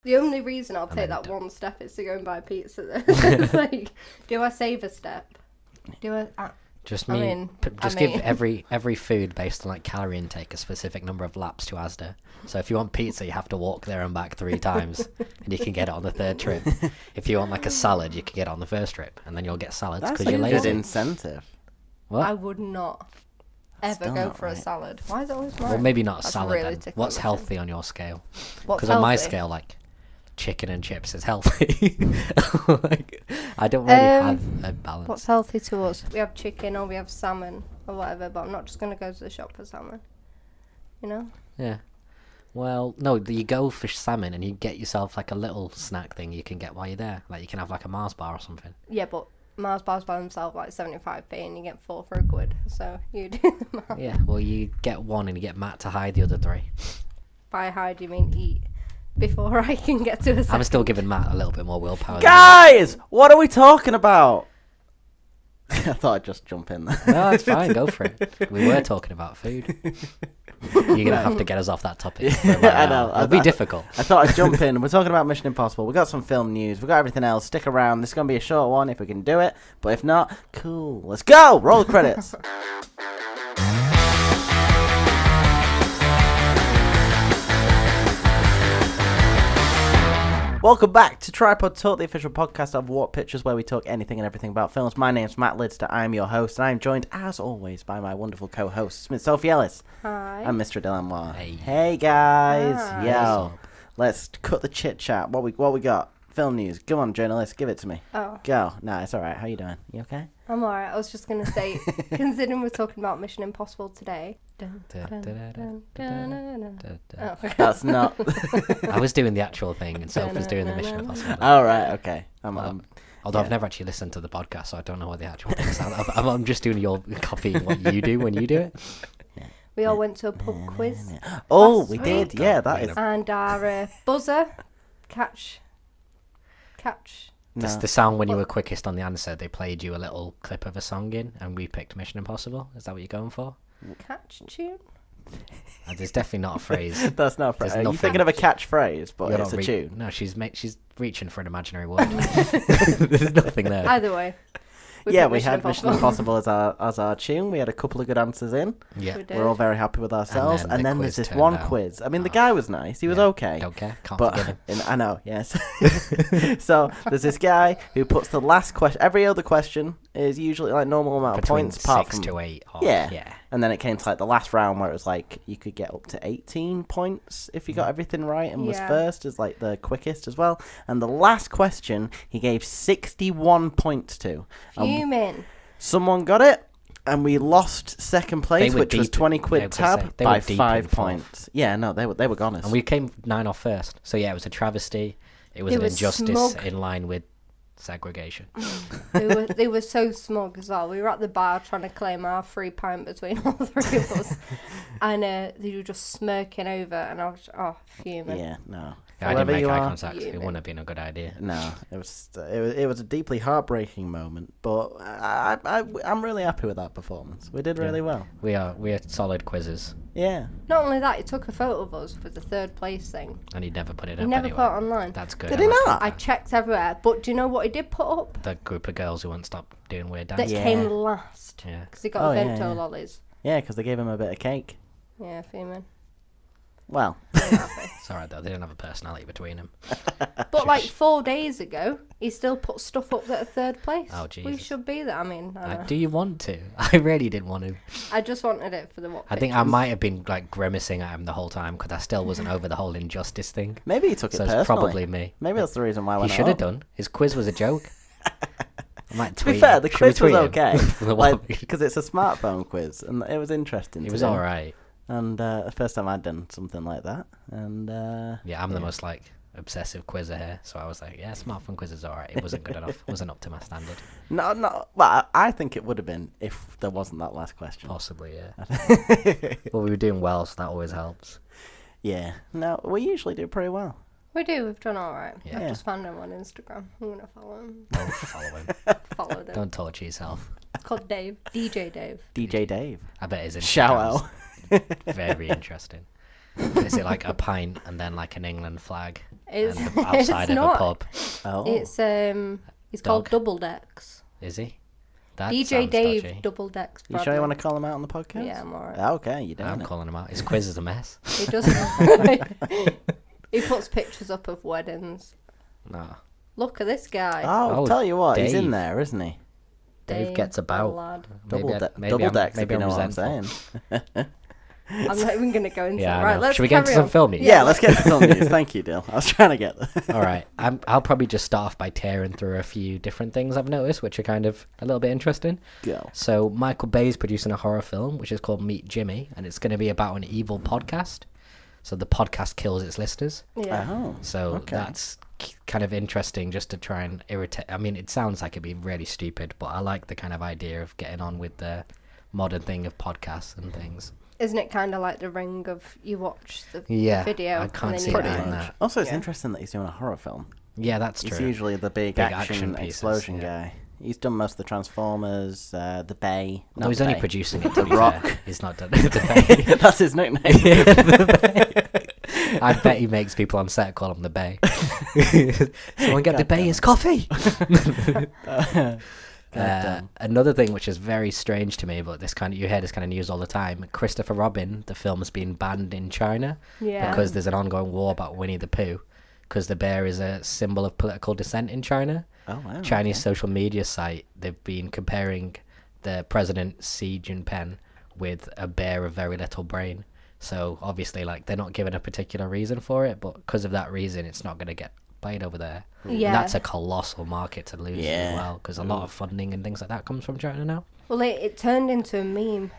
The only reason I'll take that one step is to go and buy pizza. It's like, do I save a step? Do I? Just give every food based on like calorie intake a specific number of laps to Asda. So if you want pizza, you have to walk there and back 3 times, and you can get it on the 3rd trip. If you want like a salad, you can get it on the 1st trip, and then you'll get salads because you're lazy. That's a good incentive. What? I would not ever go for a salad. Why is it always mine? Well, maybe not a salad really then. What's healthy on your scale? Because on my scale, like, chicken and chips is healthy. Like, I don't really have a balance. What's healthy to us? We have chicken or we have salmon or whatever, but I'm not just going to go to the shop for salmon. You know? Yeah. Well, no, you go for salmon and you get yourself like a little snack thing you can get while you're there. Like you can have like a Mars bar or something. Yeah, but Mars bars by themselves like 75p and you get 4 for £1. So you do the math. Yeah, well you get 1 and you get Matt to hide the other 3. By hide you mean eat. Before I can get to a second. I'm still giving Matt a little bit more willpower. Guys, what are we talking about? I thought I'd just jump in there. No, it's fine. Go for it. We were talking about food. You're going to have to get us off that topic. I know. It'll be difficult. I thought I'd jump in. We're talking about Mission Impossible. We got some film news. We got everything else. Stick around. This is going to be a short one if we can do it. But if not, cool. Let's go. Roll the credits. Welcome back to Tripod Talk, the official podcast of What Pictures, where we talk anything and everything about films. My name's Matt Lidster. I'm your host, and I'm joined, as always, by my wonderful co-hosts, Miss Sophie Ellis. Hi. And Mr. Dylan Moore. Hey. Guys. Hi. Yo. Let's cut the chit-chat. What we got? Film news. Come on, journalist. Give it to me. Oh. Go. No, it's all right. How you doing? You okay? I'm alright. I was just going to say, considering we're talking about Mission Impossible today. Dun, dun, dun, dun, dun. Oh. That's not... I was doing the actual thing, and Soph was doing the Mission Impossible. All right, okay. Although I've never actually listened to the podcast, so I don't know what the actual thing sounds. I'm just doing your copying what you do when you do it. We all went to a pub quiz. Oh, we did. Yeah, that is... And our buzzer, catch. That's the sound when you were quickest on the answer. They played you a little clip of a song in, and we picked Mission Impossible. Is that what you're going for? Catch tune? There's definitely not a phrase. That's not a phrase. You're thinking of a catchphrase, but You're it's a tune. No, she's reaching for an imaginary word. There's nothing there. Either way. We had Mission Impossible as our tune. We had a couple of good answers in. Yeah. We're all very happy with ourselves. And And then there's this one quiz. I mean, the guy was nice. He was okay. Don't care. Can't forgive him. I know, yes. So there's this guy who puts the last question. Every other question is usually like normal amount of points. Apart 6 to 8. Yeah. And then it came to like the last round where it was like you could get up to 18 points if you got everything right and was first as like the quickest as well. And the last question he gave 61 points to. Fuming. Someone got it, and we lost second place, which was 20 quid tab by 5 points. Yeah, no, they were goners. And we came 9 off first. So yeah, it was a travesty. It was an injustice in line with segregation. They were so smug as well. We were at the bar trying to claim our free pint between all 3 of us, and they were just smirking over, and I was fuming. Yeah, no. Yeah, I didn't make eye contact. It wouldn't have been a good idea. No, it was a deeply heartbreaking moment, but I'm really happy with that performance. We did really well. We are solid quizzes. Yeah. Not only that, he took a photo of us for the 3rd place thing. And he never put it up. He never put it online. That's good. Did he not? I checked everywhere, but do you know what he did put up? The group of girls who won't stop doing weird dances. That came last. Yeah. Because he got Vento lollies. Yeah, because they gave him a bit of cake. Yeah, fuming. Well. It's alright though, they didn't have a personality between them. But like 4 days ago, he still put stuff up at 3rd place. Oh, Jesus. We should be there. I mean, do you want to? I really didn't want to. I just wanted it for the what? I think I might have been like grimacing at him the whole time because I still wasn't over the whole injustice thing. Maybe he took it personally. It's probably me. Maybe that's the reason why he should have done. His quiz was a joke. To be fair, the quiz was okay. Because it's a smartphone quiz, and it was interesting. It was alright. And the first time I'd done something like that, and I'm the most like obsessive quizzer here, so I was like, smartphone quiz is alright. It wasn't good enough. It wasn't up to my standard. No. Well, I think it would have been if there wasn't that last question. Possibly, yeah. Well, we were doing well, so that always helps. Yeah. No, we usually do pretty well. We do. We've done alright. Yeah. I've just found him on Instagram. I'm gonna follow him. Don't follow him. Follow them. Don't torture yourself. It's called Dave. DJ Dave. DJ Dave. I bet his shout out. Very interesting. Is it like a pint and then like an England flag It's, and outside it's of not. a pub. Oh. He's called Dog. Double Decks. Is he? That DJ sounds Dave dodgy. Double Decks. You sure you want to call him out on the podcast? Yeah, I'm alright. Okay, you don't. I'm calling him out. His quiz is a mess. He does. He puts pictures up of weddings. No. Look at this guy. Oh, tell you what, he's in Dave. there, isn't he? Dave gets the about. lad. Double Maybe double I'm- decks, if maybe you know I'm what I'm resentful. saying. I'm not even going to go into Yeah, that. I Right, know. let's Should we get into carry some on. film news? Yeah, let's get to film news. Thank you, Dill. I was trying to get there. All right. I'll probably just start off by tearing through a few different things I've noticed, which are kind of a little bit interesting. Go. So Michael Bay's producing a horror film, which is called Meet Jimmy, and it's going to be about an evil podcast. So the podcast kills its listeners. Yeah. Oh, So okay. that's kind of interesting just to try and irritate. I mean, it sounds like it'd be really stupid, but I like the kind of idea of getting on with the modern thing of podcasts and things. Isn't it kind of like The Ring of you watch the Yeah, video? I can't and see then it you being watch- that. Also, it's Yeah. interesting that he's doing a horror film. Yeah, that's He's true. usually the big action pieces, explosion yeah. guy. He's done most of the Transformers, the Bay. No, he's only producing it. To be Rock. fair. He's not done the Bay. That's his nickname. I bet he makes people on set call him the Bay. Someone get the Bay's coffee. Another thing which is very strange to me, but this kind of you hear this kind of news all the time. Christopher Robin, the film's been banned in China Yeah. because there's an ongoing war about Winnie the Pooh, because the bear is a symbol of political dissent in China. Oh, wow. Chinese social media site, they've been comparing the president Xi Jinping with a bear of very little brain. So obviously, like, they're not given a particular reason for it, but because of that reason, it's not going to get played over there. Yeah. And that's a colossal market to lose Yeah. as well, because a lot of funding and things like that comes from China now. Well, it turned into a meme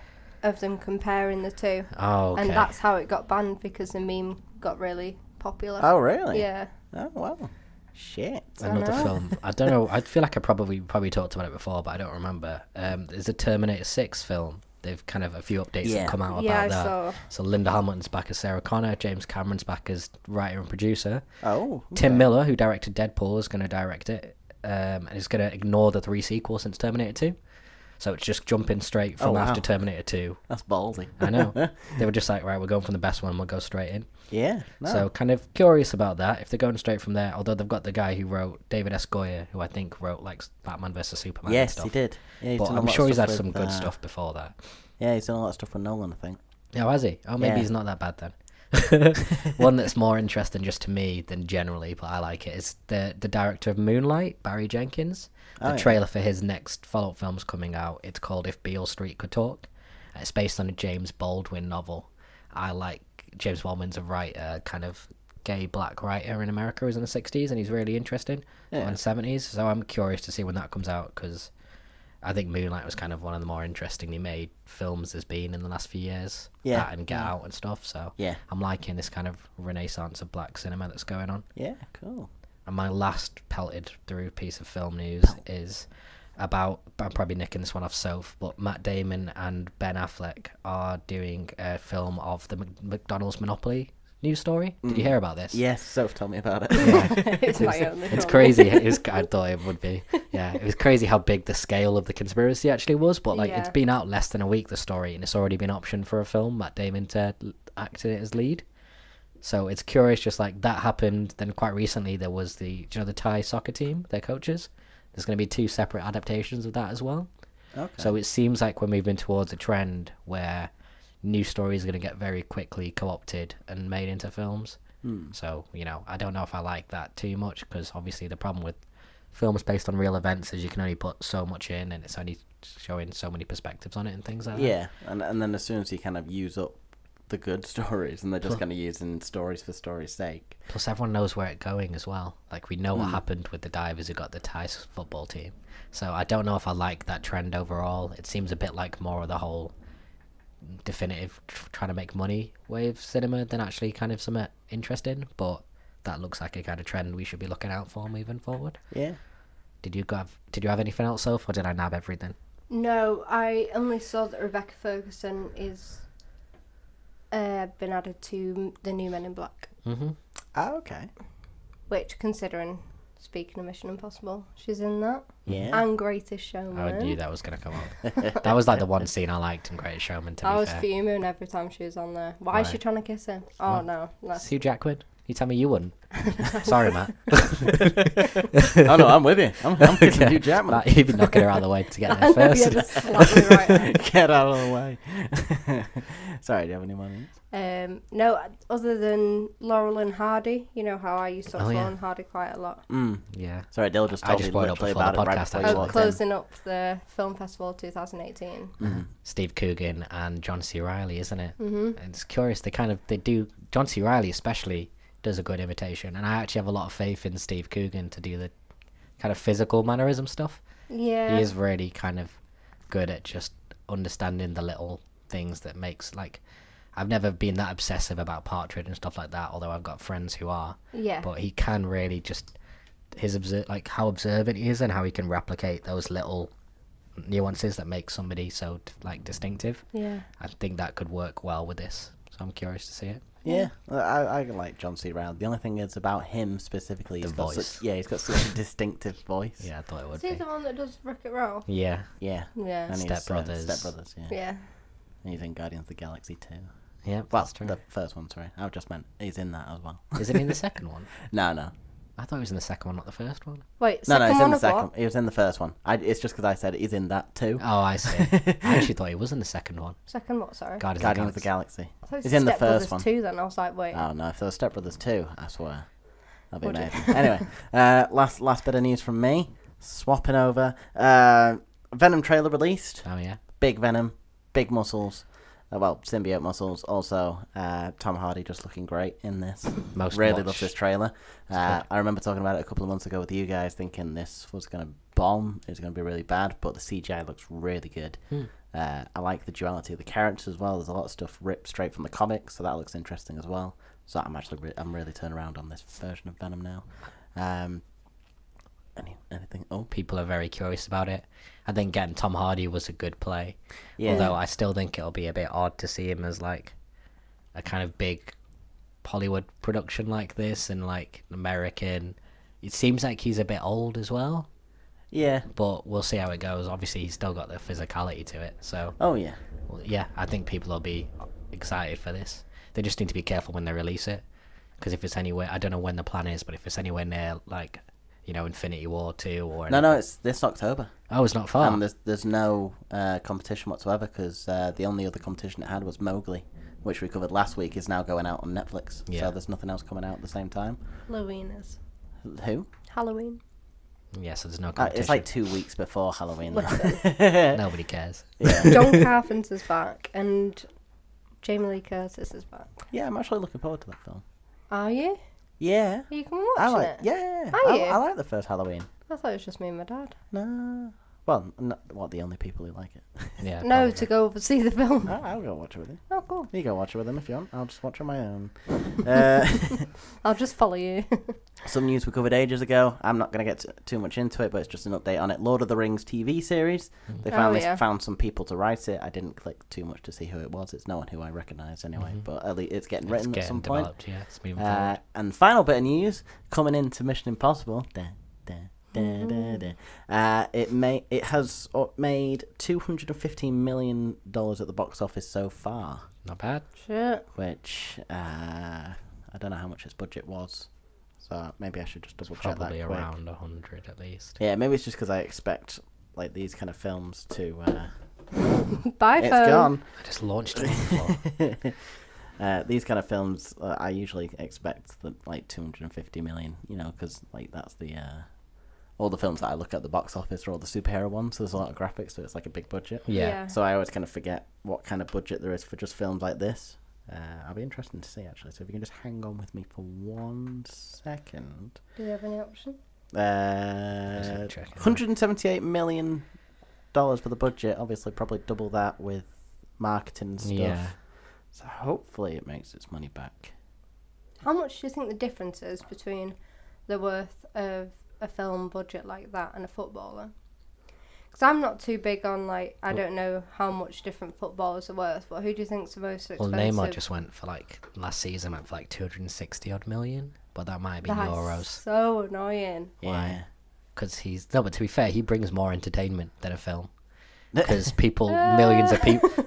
of them comparing the two. Oh, okay. And that's how it got banned, because the meme got really popular. Oh, really? Yeah. Oh, wow. Shit. Another know. film. I don't know. I feel like I probably talked about it before, but I don't remember. There's a Terminator 6 film. They've kind of a few updates Yeah. have come out Yeah, I about that. saw. So Linda Hamilton's back as Sarah Connor. James Cameron's back as writer and producer. Oh. Tim okay. Miller, who directed Deadpool, is going to direct it, and is going to ignore the 3 sequels since Terminator 2. So it's just jumping straight from Oh, wow. after Terminator 2. That's ballsy. I know. They were just like, right, we're going from the best one, we'll go straight in. Yeah. No. So kind of curious about that, if they're going straight from there, although they've got the guy who wrote, David S. Goyer, who I think wrote like Batman vs. Superman and yes, stuff. he did. Yeah, he's But done a I'm lot of sure he's stuff had some with, good stuff before that. Yeah, he's done a lot of stuff with Nolan, I think. Oh, has he? Oh, maybe Yeah. he's not that bad then. One that's more interesting just to me than generally, but I like it, is the director of Moonlight, Barry Jenkins. The Oh, yeah. trailer for his next follow-up film's coming out. It's called If Beale Street Could Talk. It's based on a James Baldwin novel. I like James Baldwin's a writer, kind of gay black writer in America. He was in the 60s, and he's really interesting. Yeah. In the 70s, so I'm curious to see when that comes out, because I think Moonlight was kind of one of the more interestingly made films there's been in the last few years. Yeah. That and Get Out and stuff, so Yeah. I'm liking this kind of renaissance of black cinema that's going on. Yeah, cool. And my last pelted through piece of film news is about, I'm probably nicking this one off Soph, but Matt Damon and Ben Affleck are doing a film of the McDonald's Monopoly news story. Did you hear about this? Yes, Soph told me about it. Yeah. It's my only It's film. crazy. I thought it would be. Yeah, it was crazy how big the scale of the conspiracy actually was. But like, it's Yeah. been out less than a week, the story, and it's already been optioned for a film. Matt Damon to act in it as lead. So it's curious, just like that happened. Then quite recently there was the Thai soccer team, their coaches. There's going to be 2 separate adaptations of that as well. Okay. So it seems like we're moving towards a trend where new stories are going to get very quickly co-opted and made into films. So, I don't know if I like that too much, because obviously the problem with films based on real events is you can only put so much in, and it's only showing so many perspectives on it and things like that. Yeah, and then as soon as you kind of use up the good stories, and they're just kind of using stories for story's sake. Plus everyone knows where it's going as well. Like, we know what happened with the divers who got the Thai football team. So I don't know if I like that trend overall. It seems a bit like more of the whole definitive trying to make money way of cinema than actually kind of something interesting, but that looks like a kind of trend we should be looking out for moving forward. Yeah. Did you have anything else, Soph, or did I nab everything? No, I only saw that Rebecca Ferguson is been added to the new Men in Black, Mm-hmm. Oh, okay. which, considering, speaking of Mission Impossible, she's in that. Yeah. And Greatest Showman. I knew that was going to come up. That was like the one scene I liked in Greatest Showman, to I be was fair. fuming every time she was on there. Why is Why? she trying to kiss him? Oh, What? no. That's... Hugh Jackman? You tell me you wouldn't. Sorry, Matt. Oh no, I'm with you. I'm kissing Hugh Jackman. Matt, you'd be knocking her out of the way to get there I know, first. yeah, just slap me right Get out of the way. Sorry, do you have any more names? No, other than Laurel and Hardy, you know how I used to watch Oh, yeah. Laurel and Hardy quite a lot. Yeah. Sorry, Dill just I told just me brought it up literally before about the it right podcast, before you actually. walked in. Closing up the Film Festival 2018. Steve Coogan and John C. Reilly, isn't it? Mm-hmm. And it's curious. They do. John C. Reilly especially does a good imitation, and I actually have a lot of faith in Steve Coogan to do the kind of physical mannerism stuff. Yeah. He is really kind of good at just understanding the little things that makes, like, I've never been that obsessive about Partridge and stuff like that, although I've got friends who are. Yeah. But he can really just like how observant he is and how he can replicate those little nuances that make somebody so like distinctive. Yeah. I think that could work well with this, so I'm curious to see it. Yeah, I like John C. Reilly. The only thing is about him specifically, he's got such a distinctive voice. Yeah, I thought it would Is he be. the one that does Wreck-It Ralph? Yeah. Yeah. Yeah. And Step Brothers. Step Brothers, yeah. Yeah. And he's in Guardians of the Galaxy too. Yeah, Well, that's true. the first one, sorry. I just meant he's in that as well. Isn't he in the second one? No. I thought he was in the second one, not the first one. Wait, No, second he's in one the of second. what? He was in the first one. It's just because I said he's in that too. Oh, I see. I actually thought he was in the second one. Second what, sorry? Guardians of the Galaxy. I thought it was He's in the Step first Brothers one. 2 then. I was like, wait. Oh no, if there was Step Brothers 2, I swear. That'd be Would you? amazing. Anyway, last bit of news from me. Swapping over. Venom trailer released. Oh, yeah. Big Venom, big muscles. Symbiote muscles. Also, Tom Hardy just looking great in this. Really love this trailer. I remember talking about it a couple of months ago with you guys, thinking this was going to bomb. It was going to be really bad, but the CGI looks really good. I like the duality of the characters as well. There's a lot of stuff ripped straight from the comics, so that looks interesting as well. So I'm really turned around on this version of Venom now. Anything? Oh, People are very curious about it. I think getting Tom Hardy was a good play. yeah. Although I still think it'll be a bit odd to see him as like a kind of big Hollywood production like this and like American. It seems like he's a bit old as well, Yeah. but we'll see how it goes. Obviously, he's still got the physicality to it. So, Oh, yeah. well, yeah, I think people will be excited for this. They just need to be careful when they release it. Because if it's anywhere, I don't know when the plan is, but if it's anywhere near like, you know, Infinity War 2 or... No, it's this October. Oh, it's not far. And there's no competition whatsoever because the only other competition it had was Mowgli, which we covered last week, is now going out on Netflix. Yeah. So there's nothing else coming out at the same time. Halloween is. Who? Halloween. Yeah, so there's no competition. It's like 2 weeks before Halloween. Nobody cares. Yeah. John Carpenter's back and Jamie Lee Curtis is back. Yeah, I'm actually looking forward to that film. Are you? Yeah. Are you coming watching it? Yeah. Are you? I like the first Halloween. I thought it was just me and my dad. No. Well, the only people who like it. Yeah. No, probably. to go over see the film. I'll go watch it with you. Oh, cool. You go watch it with them if you want. I'll just watch on my own. I'll just follow you. Some news we covered ages ago. I'm not going to get too much into it, but it's just an update on it. Lord of the Rings TV series. They finally found some people to write it. I didn't click too much to see who it was. It's no one who I recognise anyway, but at least it's getting written at some point. Developed, yeah, it's moving forward. And final bit of news coming into Mission Impossible. It has made $215 million at the box office so far, Not bad. Shit. which I don't know how much its budget was. So maybe I should just double check that Probably quick. around 100 at least. Yeah, maybe it's just because I expect like these kind of films to. Bye, It's phone. gone. I just launched it on the floor. These kind of films, I usually expect like 250 million. You know, because like that's the all the films that I look at the box office are all the superhero ones. So there's a lot of graphics, so it's like a big budget. Yeah. So I always kind of forget what kind of budget there is for just films like this. I'll be interested to see actually. So if you can just hang on with me for 1 second. Do you have any option? $178 million for the budget. Obviously, probably double that with marketing and stuff. Yeah. So hopefully it makes its money back. How much do you think the difference is between the worth of a film budget like that and a footballer? Because I'm not too big on, like, I don't know how much different footballers are worth, but who do you think's the most expensive? Well, Neymar just went for like, last season went for like 260 odd million, but that might be That's euros. so annoying. Yeah. Because but to be fair, he brings more entertainment than a film. Because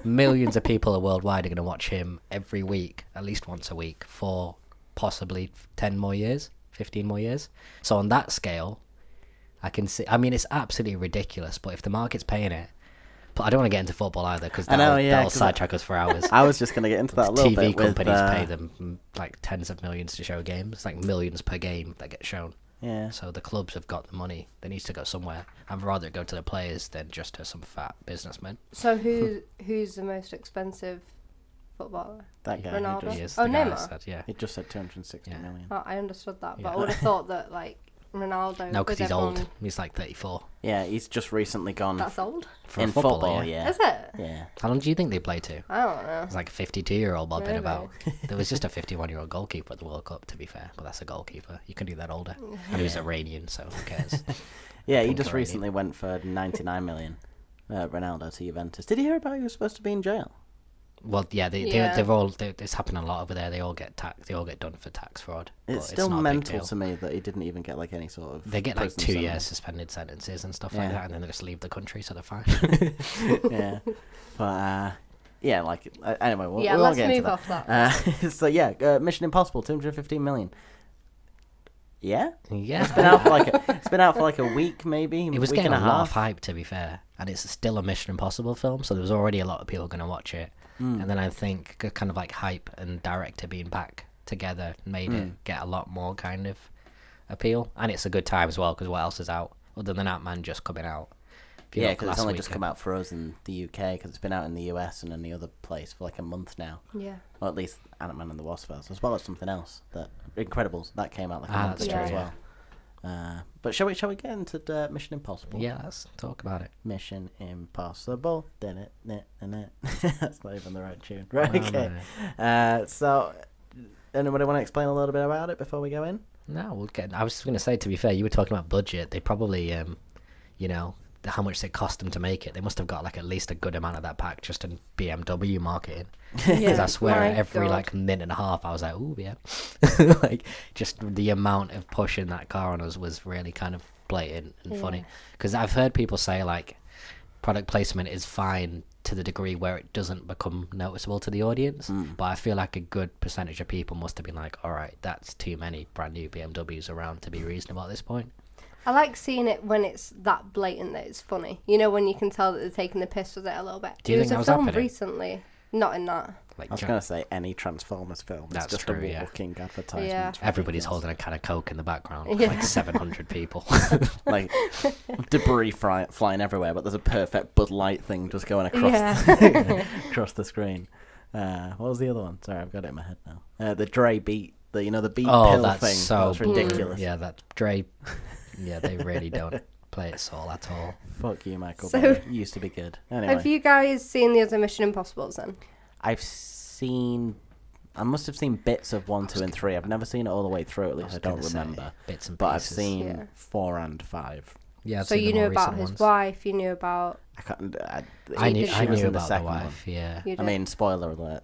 millions of people are worldwide are going to watch him every week, at least once a week, for possibly 10 more years, 15 more years. So on that scale, I can see. I mean, it's absolutely ridiculous, but if the market's paying it, but I don't want to get into football either because that'll sidetrack us for hours. I was just going to get into that a little TV bit. companies with, pay them like tens of millions to show games, like millions per game that get shown. Yeah. So the clubs have got the money. They need to go somewhere. I'd rather it go to the players than just to some fat businessman. So who's the most expensive footballer? That guy. Ronaldo? He is Oh, the guy I Neymar? Said, yeah. He just said 260 million. Oh, I understood that, but Yeah. I would have thought that like Ronaldo. No, because with he's old. everyone- He's like 34. Yeah, he's just recently gone That's old. For in a footballer, football. yeah. Yeah. Is it? Yeah. How long do you think they play to? I don't know. It's like a 52-year-old bobbing Maybe. about. There was just a 51-year-old goalkeeper at the World Cup, to be fair. But that's a goalkeeper. You can do that older. And he was Iranian, so who cares? Yeah, he Punk just Iranian. recently went for 99 million. Ronaldo to Juventus. Did you hear about he was supposed to be in jail? Well, yeah, Yeah. it's happening a lot over there. They all get They all get done for tax fraud. but It's still not a big mental deal. to me that he didn't even get like any sort of. They get like prison 2 sentence. years suspended sentences and stuff like Yeah. that, and then they just leave the country, so they're fine. Yeah, but yeah, like anyway, we'll Yeah, all let's get into move that. off that. So yeah, Mission Impossible, 215 million. Yeah, Yeah. it's been out for like a week maybe. It was week getting and a lot half. of hype, to be fair, and it's still a Mission Impossible film, so there was already a lot of people going to watch it. And then I think kind of like hype and director being back together made it get a lot more kind of appeal, and it's a good time as well because what else is out other than Ant-Man just coming out? If you Yeah, look because it's last only just weekend- come out for us in the UK because it's been out in the US and any other place for like a month now. Yeah. Or at least Ant-Man and the Wasp as well as something else that Incredibles that came out like a month that's ago true, as yeah. well. But shall we get into Mission Impossible? Yeah, let's talk about it. Mission Impossible. That's not even the right tune. Right, No, okay. no. So, anybody want to explain a little bit about it before we go in? No, we'll get. I was just going to say, to be fair, you were talking about budget. They probably, how much it cost them to make it. They must have got like at least a good amount of that pack just in BMW marketing. Because I swear, my every God. like minute and a half, I was like, "Ooh, yeah!" Like just the amount of pushing that car on us was really kind of blatant and funny. Because I've heard people say like product placement is fine to the degree where it doesn't become noticeable to the audience. But I feel like a good percentage of people must have been like, "All right, that's too many brand new BMWs around to be reasonable at this point." I like seeing it when it's that blatant that it's funny. You know, when you can tell that they're taking the piss with it a little bit. Do you There think was that a was film happening? recently, not in that. Like I was going to say any Transformers film. It's That's just true, a yeah. walking advertisement. Yeah. It's everybody's ridiculous. holding a can of Coke in the background, Yeah. like 700 people. Like debris flying everywhere, but there's a perfect Bud Light thing just going across Yeah. across the screen. What was the other one? Sorry, I've got it in my head now. The Dre beat, the beat Oh, pill that's thing. so That's ridiculous. Yeah, that Dre. Yeah, they really don't play it soul at all. Fuck you, Michael. So- Bay. You used to be good. Anyway, Have you guys seen the other Mission Impossibles then? I must have seen bits of 1, 2, and 3. I've never seen it all the way through. At least I don't gonna say remember. bits and But I've pieces. seen Yeah. 4 and 5. Yeah, I've So seen you the knew more about recent his ones. wife, you knew about... I can't. I knew, She I was knew in the about the second wife. Yeah. You did. I mean, spoiler alert.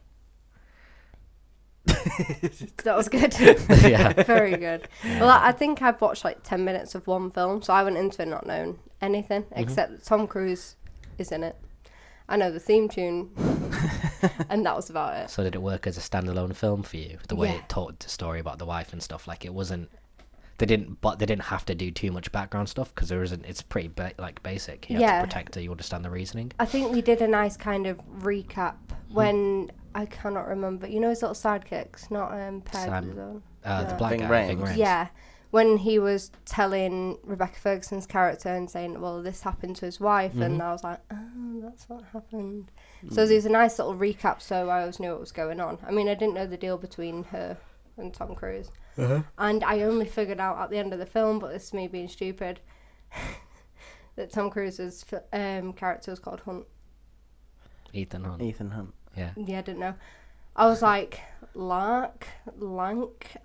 That was good. Yeah. Very good. Well, I think I've watched like 10 minutes of one film, so I went into it not knowing anything, except that Tom Cruise is in it. I know the theme tune, and that was about it. So did it work as a standalone film for you? The way Yeah. it told the story about the wife and stuff, like it wasn't. They didn't have to do too much background stuff because there isn't. It's pretty basic. You have Yeah. to protect her. You understand the reasoning. I think we did a nice kind of recap when I cannot remember. You know his little sidekicks, not Peg. Sam- No. The black Ving guy, Rhames. Ving Rhames. Yeah, when he was telling Rebecca Ferguson's character and saying, well, this happened to his wife, and I was like, oh, that's what happened. So there's a nice little recap, so I always knew what was going on. I mean, I didn't know the deal between her and Tom Cruise. And I only figured out at the end of the film, but this is me being stupid, that Tom Cruise's character was called Hunt. Ethan Hunt. Ethan Hunt. Yeah. Yeah, I didn't know. I was like, Lank,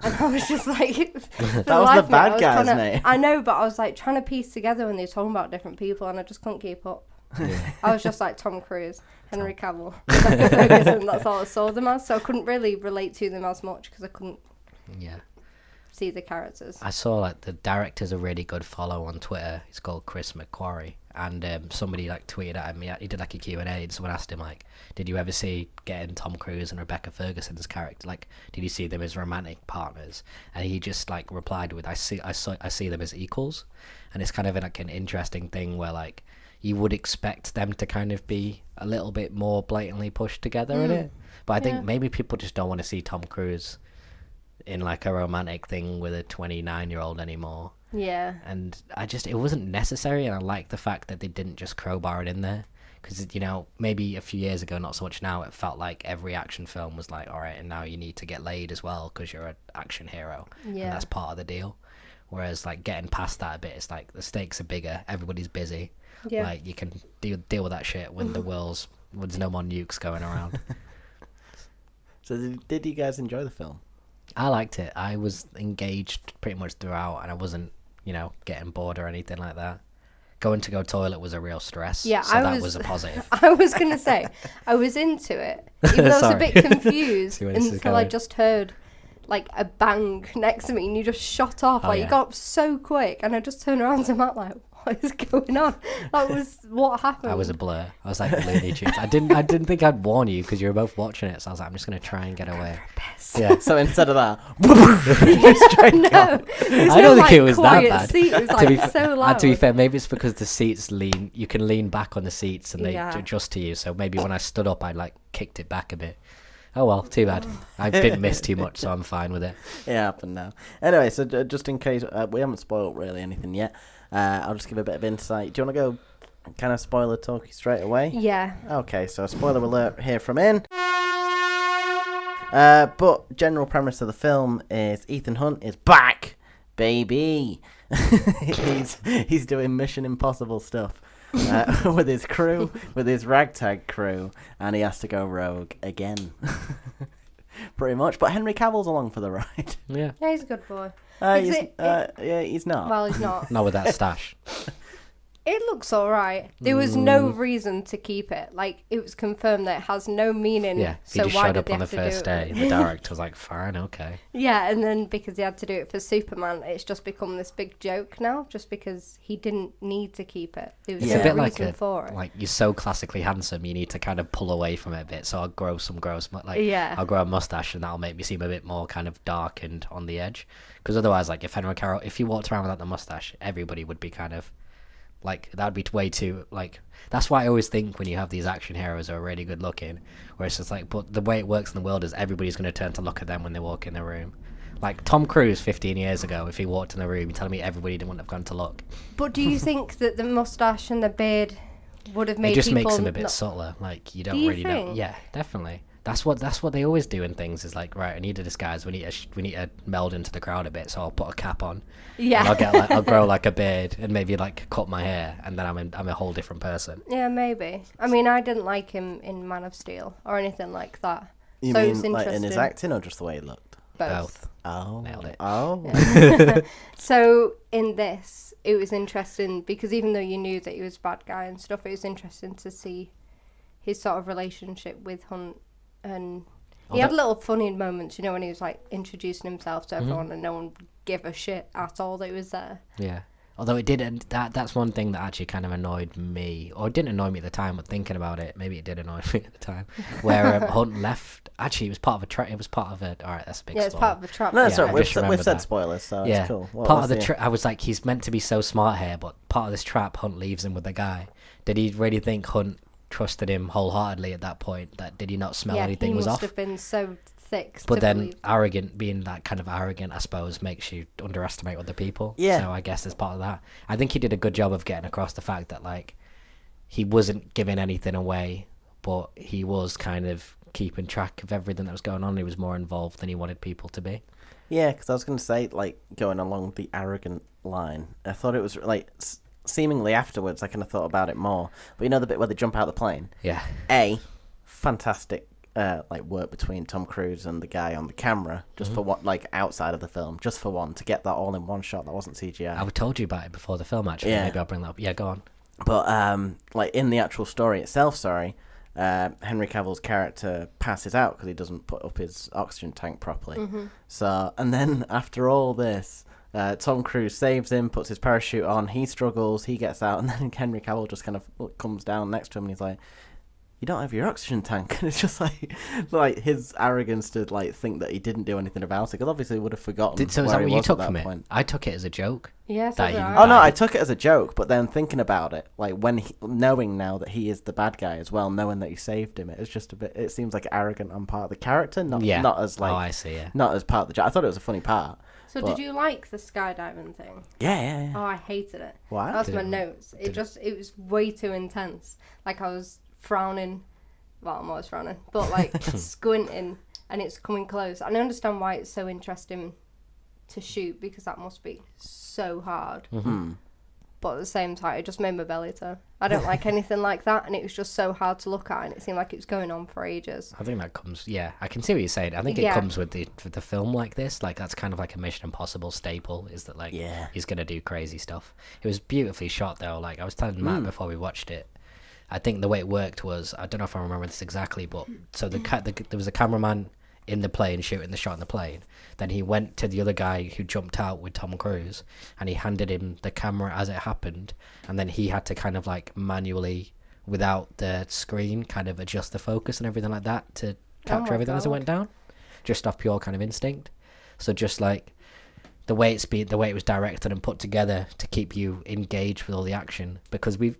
and I was just like, That was the bad guy's name. I know, but I was like trying to piece together when they were talking about different people, and I just couldn't keep up. Yeah. I was just like Tom Cruise, Henry Cavill, Rebecca Ferguson, that's all I saw them as, so I couldn't really relate to them as much because I couldn't Yeah. see the characters. I saw like the director's a really good follow on Twitter. He's called Chris McQuarrie, and somebody like tweeted at him. He did like a Q&A, and someone asked him like, "Did you ever see getting Tom Cruise and Rebecca Ferguson's character? Like, did you see them as romantic partners?" And he just like replied with, "I see them as equals." And it's kind of like an interesting thing where like you would expect them to kind of be a little bit more blatantly pushed together in it, but I think maybe people just don't want to see Tom Cruise in like a romantic thing with a 29-year-old anymore. Yeah. And it wasn't necessary, and I like the fact that they didn't just crowbar it in there, because maybe a few years ago, not so much now, it felt like every action film was like, all right, and now you need to get laid as well because you're an action hero, and that's part of the deal. Whereas like getting past that a bit, it's like the stakes are bigger, everybody's busy, like you can deal with that shit when there's no more nukes going around. So did you guys enjoy the film? I liked it. I was engaged pretty much throughout, and I wasn't, getting bored or anything like that. Going to go toilet was a real stress. Yeah, so that was a positive. I was going to say, I was into it. Even though I was a bit confused until I just heard like a bang next to me and you just shot off. You got up so quick, and I just turned around to Matt like, what is going on? That was what happened. I was a blur. I was like Looney Tunes. I didn't think I'd warn you because you were both watching it, so I was like, I'm just going to try and get away. Yeah. So instead of that, I don't think it was that bad. Seat. It was like so loud. To be fair, maybe it's because the seats you can lean back on the seats and they adjust to you. So maybe when I stood up, I like kicked it back a bit. Oh well, too bad. I didn't miss too much, so I'm fine with it. It happened now. Anyway, so just in case we haven't spoiled really anything yet, I'll just give a bit of insight. Do you want to go kind of spoiler talky straight away? Yeah. Okay, so spoiler alert here from In. But general premise of the film is Ethan Hunt is back, baby. he's doing Mission Impossible stuff. With his crew, with his ragtag crew, and he has to go rogue again. Pretty much. But Henry Cavill's along for the ride. Yeah, he's a good boy. He's not. Well, he's not. Not with that stash. It looks alright. There was no reason to keep it. Like, it was confirmed that it has no meaning. Yeah, he so just why showed did up they on the have to do first it? day. The director was like, fine, okay. Yeah, and then because he had to do it for Superman, it's just become this big joke now, just because he didn't need to keep it. There was no reason for it. Like, you're so classically handsome, you need to kind of pull away from it a bit. So I'll grow I'll grow a mustache, and that'll make me seem a bit more kind of dark and on the edge. Because otherwise, like, if you walked around without the mustache, everybody would be kind of like, that would be way too, like, that's why I always think when you have these action heroes who are really good looking, where it's just like, but the way it works in the world is everybody's going to turn to look at them when they walk in the room. Like Tom Cruise 15 years ago, if he walked in the room, you're telling me everybody wouldn't have gone to look. But do you think that the mustache and the beard would have made it just people makes him a bit subtler. Like, you don't really know. Yeah, definitely. That's what they always do in things. Is like, right, I need to disguise. We need to meld into the crowd a bit. So I'll put a cap on. Yeah. And I'll grow like a beard and maybe like cut my hair, and then I'm a whole different person. Yeah, maybe. I mean, I didn't like him in Man of Steel or anything like that. You mean like in his acting or just the way he looked? Both. Oh, nailed it. Oh. Yeah. So in this, it was interesting because even though you knew that he was a bad guy and stuff, it was interesting to see his sort of relationship with Hunt. And he had little funny moments, when he was like introducing himself to everyone and no one gave a shit at all that he was there. Yeah. Although it did, that's one thing that actually kind of annoyed me, or it didn't annoy me at the time, but thinking about it, maybe it did annoy me at the time, where Hunt left. Actually, it was part of a trap. It was part of a. All right, that's a big. Yeah, it's part of a trap. No, sorry, we've said spoilers, so it's cool. Part of the trap. I was like, he's meant to be so smart here, but part of this trap, Hunt leaves him with the guy. Did he really think Hunt trusted him wholeheartedly at that point? That did he not smell anything was off? He must have been so thick. But then being that kind of arrogant, I suppose, makes you underestimate other people. Yeah. So I guess as part of that, I think he did a good job of getting across the fact that like he wasn't giving anything away, but he was kind of keeping track of everything that was going on. He was more involved than he wanted people to be. Yeah, because I was going to say, like, going along the arrogant line, I thought it was like seemingly afterwards I kind of thought about it more, but the bit where they jump out of the plane, fantastic work between Tom Cruise and the guy on the camera, just for what, like, outside of the film, just for one, to get that all in one shot that wasn't CGI. I told you about it before the film, actually. Maybe I'll bring that up. Yeah, go on. But like in the actual story itself, Henry Cavill's character passes out because he doesn't put up his oxygen tank properly. So, and then after all this, Tom Cruise saves him, puts his parachute on, he struggles, he gets out, and then Henry Cavill just kind of comes down next to him and he's like, you don't have your oxygen tank. And it's just like his arrogance to like think that he didn't do anything about it, because obviously he would have forgotten. So is where that he what you was took at from that it? point. I took it as a joke. Yes. That Oh no, I took it as a joke, but then thinking about it, like knowing now that he is the bad guy as well, knowing that he saved him, it was just a bit. It seems like arrogant on part of the character, not as like. Oh, I see. Yeah. Not as part of the joke. I thought it was a funny part. So did you like the skydiving thing? Yeah. Oh, I hated it. Why? That's my notes. It was way too intense. Like I was frowning. Well, I'm always frowning, but like squinting, and it's coming close. And I understand why it's so interesting to shoot, because that must be so hard. Mm-hmm. But at the same time, it just made my belly turn. I don't like anything like that, and it was just so hard to look at, and it seemed like it was going on for ages. I think that comes. Yeah, I can see what you're saying. I think it comes with the film like this. Like that's kind of like a Mission Impossible staple. Is that like he's gonna do crazy stuff. It was beautifully shot though. Like I was telling Matt before we watched it. I think the way it worked was, I don't know if I remember this exactly, but so there was a cameraman in the plane shooting the shot in the plane. Then he went to the other guy who jumped out with Tom Cruise, and he handed him the camera as it happened, and then he had to kind of like manually, without the screen, kind of adjust the focus and everything like that to capture everything as it went down, just off pure kind of instinct. So just like the way it was directed and put together to keep you engaged with all the action, because the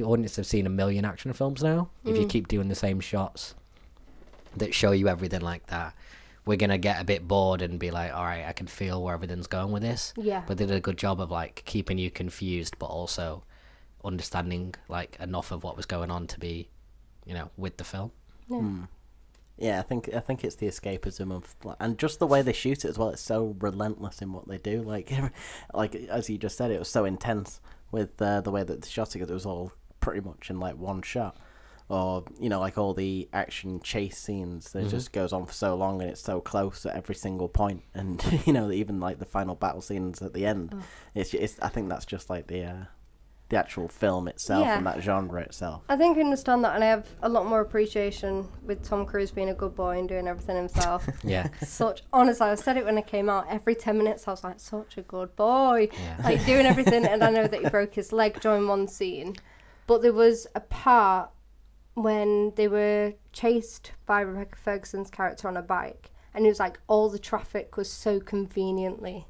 audience have seen a million action films now. If you keep doing the same shots that show you everything like that, we're gonna get a bit bored and be like, all right, I can feel where everything's going with this. Yeah. But they did a good job of like keeping you confused, but also understanding like enough of what was going on to be, with the film. Yeah. Yeah, I think it's the escapism of, and just the way they shoot it as well. It's so relentless in what they do. Like as you just said, it was so intense with the way that they shot it. It was all pretty much in like one shot, or like all the action chase scenes. It just goes on for so long, and it's so close at every single point. And even like the final battle scenes at the end, it's I think that's just like the actual film itself and that genre itself. I think I understand that, and I have a lot more appreciation with Tom Cruise being a good boy and doing everything himself. Yeah. Honestly, I said it when it came out. Every 10 minutes, I was like, such a good boy. Yeah. Like, doing everything, and I know that he broke his leg during one scene. But there was a part when they were chased by Rebecca Ferguson's character on a bike, and it was like all the traffic was so conveniently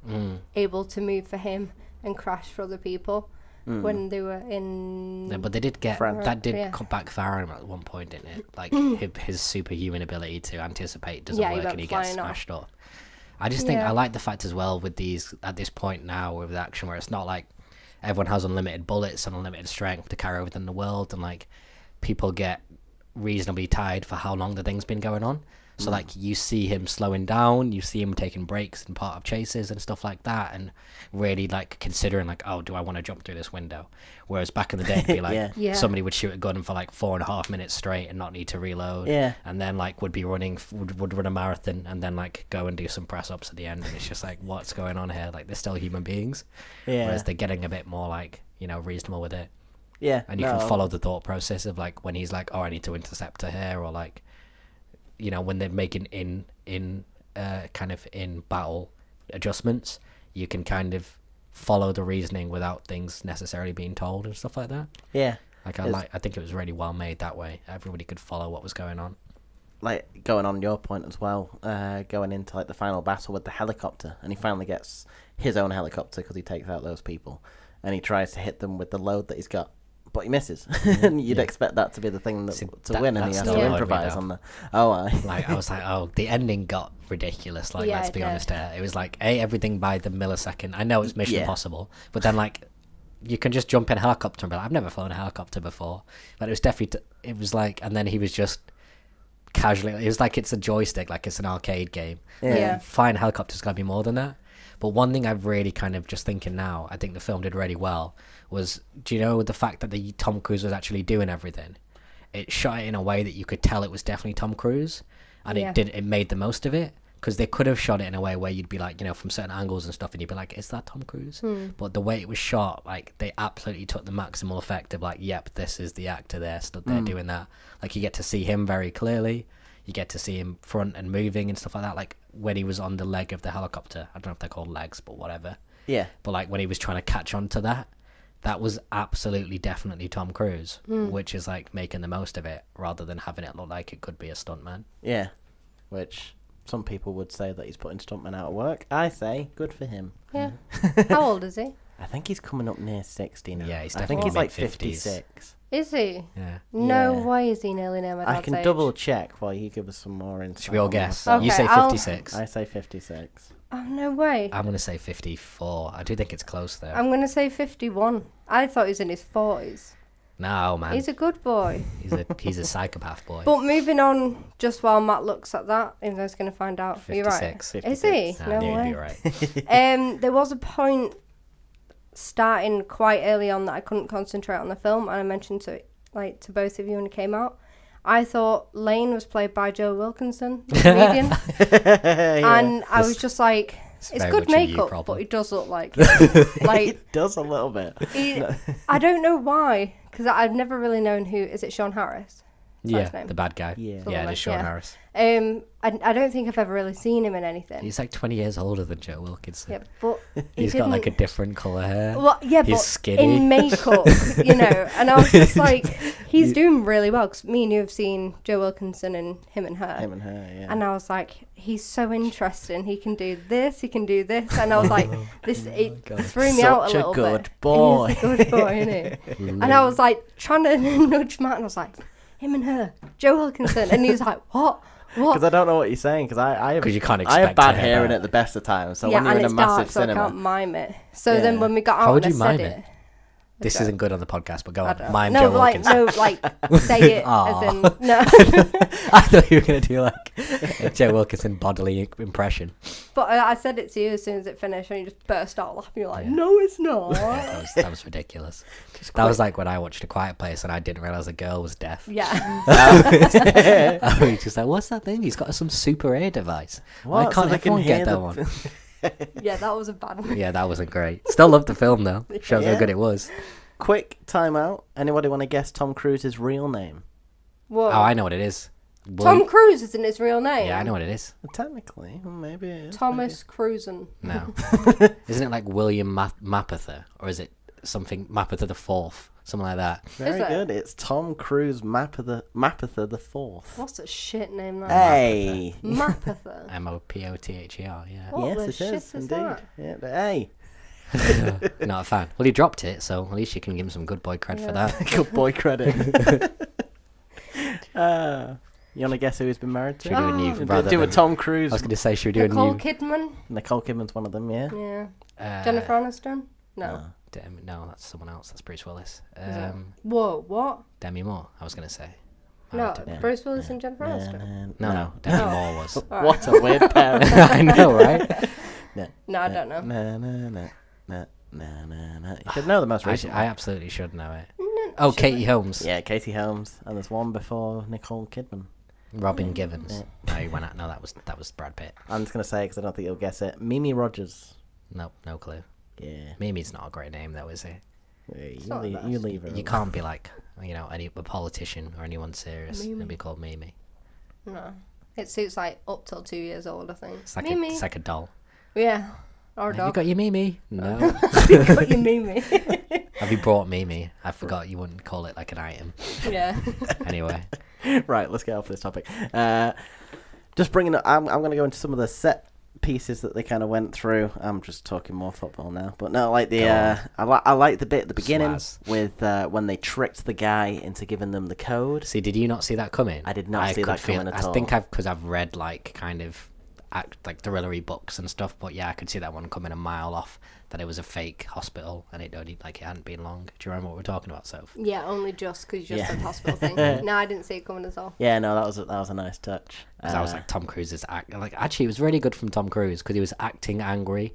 able to move for him and crash for other people. When they were in... No, but they did get... France. That did backfire on him at one point, didn't it? Like, his superhuman ability to anticipate doesn't work, and he gets smashed up. I just think I like the fact as well with these, at this point now, with action, where it's not like everyone has unlimited bullets and unlimited strength to carry everything in the world, and like, people get reasonably tired for how long the thing's been going on. So like you see him slowing down, you see him taking breaks in part of chases and stuff like that, and really like considering like, oh, do I want to jump through this window? Whereas back in the day, it'd be like somebody would shoot a gun for like 4.5 minutes straight and not need to reload, and then like would run a marathon and then like go and do some press ups at the end, and it's just like, what's going on here? Like they're still human beings, whereas they're getting a bit more like reasonable with it. Yeah, and you can follow the thought process of like when he's like, oh, I need to intercept her here, or like. When they're making kind of in battle adjustments, you can kind of follow the reasoning without things necessarily being told and stuff like that. Yeah. Like I think it was really well made that way. Everybody could follow what was going on. Like going on your point as well, going into like the final battle with the helicopter, and he finally gets his own helicopter because he takes out those people, and he tries to hit them with the load that he's got. But he misses, and you'd expect that to be the thing to win, and he has to improvise on the. Like I was like, oh, the ending got ridiculous. Like, let's be honest here, it was like everything by the millisecond. I know it's Mission Impossible, but then like, you can just jump in a helicopter and be like, I've never flown a helicopter before, but it was definitely. It was like, and then he was just casually. It was like it's a joystick, like it's an arcade game. Yeah. Flying a helicopter's gotta be more than that. But one thing I've really kind of just thinking now, I think the film did really well, was, do you know the fact that the Tom Cruise was actually doing everything? It shot it in a way that you could tell it was definitely Tom Cruise, and it made the most of it, because they could have shot it in a way where you'd be like, from certain angles and stuff, and you'd be like, is that Tom Cruise? But the way it was shot, like, they absolutely took the maximal effect of like, yep, this is the actor there, stood there doing that. Like, you get to see him very clearly. You get to see him front and moving and stuff like that. Like when he was on the leg of the helicopter, I don't know if they're called legs, but whatever. Yeah. But like when he was trying to catch on to that was absolutely definitely Tom Cruise, which is like making the most of it rather than having it look like it could be a stuntman. Yeah. Which some people would say that he's putting stuntmen out of work. I say good for him. Yeah. How old is he? I think he's coming up near 60 now. Yeah, he's I think definitely he's like mid-50s. 56. Is he? Yeah. No Yeah. way is he nearly near my dad's I can age. double check while you give us some more insight. Should we all on guess? that. You Okay, say I'll- 56. I say 56. Oh, no way. I'm going to say 54. I do think it's close though. I'm going to say 51. I thought he was in his 40s. No, man. He's a good boy. He's a psychopath boy. But moving on, just while Matt looks at that, even though he's going to find out. You're right. 56. Is he? 56. I No knew way. you'd be right. There was a point starting quite early on that I couldn't concentrate on the film, and I mentioned to both of you when it came out. I thought Lane was played by Joe Wilkinson, the comedian, and I was just like, it's very good much a you makeup, problem. but it does look like like It does a little bit. I don't know why, because I've never really known who is it. Sean Harris? Is that his Yeah, name? the bad guy. Yeah. Yeah, it is Sean Yeah. Harris. I don't think I've ever really seen him in anything. He's like 20 years older than Joe Wilkinson. Yeah, but He's got like a different colour hair. Well, yeah, He's but skinny. in makeup, and I was just like, he's doing really well, because me and you have seen Joe Wilkinson and Him and Her, Yeah. and I was like, he's so interesting. He can do this, and I was like, it threw me out a Such a little good bit. boy. He's a good boy, isn't he? And I was like trying to nudge Matt, and I was like, Him and Her, Joe Wilkinson, and he was like, what? Because I don't know what you're saying, because I have 'Cause you can't I have expect bad to hear hearing that. at the best of times. So yeah, when you're and in a it's massive dark, so I cinema, can't mime it. So Yeah. then when we got How out would and you I said mime it. This Okay. isn't good on the podcast, but go I on. don't- Mime no, Joe like Wilkinson. no, like say it Aw. as in no. I thought you were going to do like a Joe Wilkinson bodily impression. But I said it to you as soon as it finished, and you just burst out laughing. You're like, Yeah. no, it's not. That was ridiculous. That was like when I watched A Quiet Place and I didn't realise the girl was deaf. Yeah. I was just like, what's that thing? He's got some super ear device. Why What? So can't they can everyone hear get the that one? Yeah, that was a bad one. Yeah, that wasn't great. Still loved the film though. Shows Yeah. how good it was. quick timeout. Anybody want to guess Tom Cruise's real name? Whoa. Oh, I know what it is. Tom Cruise isn't his real name. Yeah, I know what it is. Technically, maybe it is. Thomas Cruisen. No. Isn't it like William Mapother? Or is it something Mapother the Fourth? Something like that. Very Is it? good. It's Tom Cruise Mapother the Fourth. What's a shit name that? Hey. Mapother. Mopother, yeah. What the Yes, shit it is is indeed. that? Yeah, but hey, Not a fan. Well, he dropped it, so at least you can give him some good boy cred for Yeah. that. good boy credit. You want to guess who he's been married to? Should we do a new... Oh. rather Do a than- Tom Cruise. I was going to say, should we do Nicole a new... Kidman. Nicole Kidman's one of them, yeah. Yeah. Jennifer Aniston. No. No, that's someone else. That's Bruce Willis. it? Whoa, what? Demi Moore, I was going to say. No, Yeah. Bruce Willis and Jennifer Aniston. No, Demi Oh. Moore was. Alright. What a weird pair. I know, right? No, I don't know. You should know the most recent I one. absolutely should know it. Oh, Katie Holmes. Yeah, Katie Holmes, and there's one before Nicole Kidman. Robin Givens. No, he went out. No, that was Brad Pitt. I'm just gonna say because I don't think you'll guess it. Mimi Rogers. Nope, no clue. Yeah. Mimi's not a great name though, is it? not the You best. leave her. You can't be like, a politician or anyone serious Mimi. and be called Mimi. No. It suits like up till 2 years old, I think. It's like Mimi. it's like a doll. Yeah. Or a Have you dog. got your Mimi? No. You got your Mimi. Have you brought Mimi? I forgot you wouldn't call it like an item. Yeah. Anyway. Right, let's get off this topic. Just bringing up, I'm going to go into some of the set pieces that they kind of went through. I'm just talking more football now, but no, like the I like the bit at the beginning Swaz. with when they tricked the guy into giving them the code. See, did you not see that coming? I did not see could that coming at all. I think because I've read like kind of like thrillery books and stuff, but yeah, I could see that one coming a mile off. That it was a fake hospital and it hadn't been long. Do you remember what we're talking about, Soph? Yeah, only just because you just Yeah. said hospital thing. No, I didn't see it coming at all. Yeah, no, that was a nice touch. Because I was like, Tom Cruise's like actually it was really good from Tom Cruise because he was acting angry,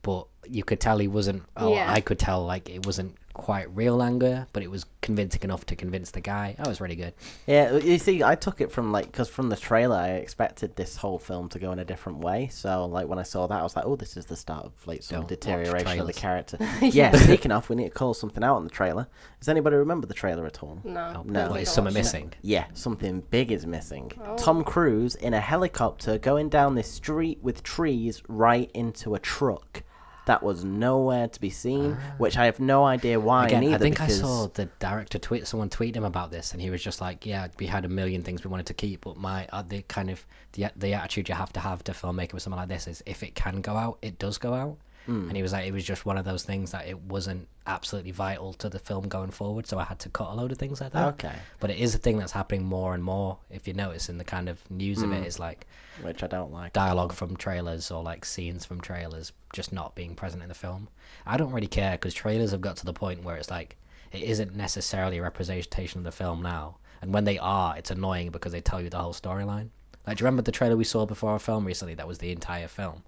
but you could tell he wasn't. Yeah. I could tell like it wasn't quite real anger, but it was convincing enough to convince the guy. That was really good. Yeah, you see, I took it from because from the trailer, I expected this whole film to go in a different way. So, like when I saw that, I was like, "Oh, this is the start of like some Don't watch deterioration of the trailers. character." Yeah. Speaking of, we need to call something out on the trailer. Does anybody remember the trailer at all? No. No. What, is Don't something watch it. missing? Yeah, something big is missing. Oh. Tom Cruise in a helicopter going down this street with trees right into a truck. that was nowhere to be seen, which I have no idea why. Again, neither, I think because... I saw the director someone tweet him about this, and he was just like, "Yeah, we had a million things we wanted to keep, but the attitude you have to filmmaker with something like this is if it can go out, it does go out." And he was like, it was just one of those things that it wasn't absolutely vital to the film going forward, so I had to cut a load of things like that. Okay. But it is a thing that's happening more and more. If you notice in the kind of news of it, is like, which I don't like. Dialogue from trailers or like scenes from trailers just not being present in the film. I don't really care, because trailers have got to the point where it's like, it isn't necessarily a representation of the film now. And when they are, it's annoying because they tell you the whole storyline. Like, do you remember the trailer we saw before our film recently? That was the entire film.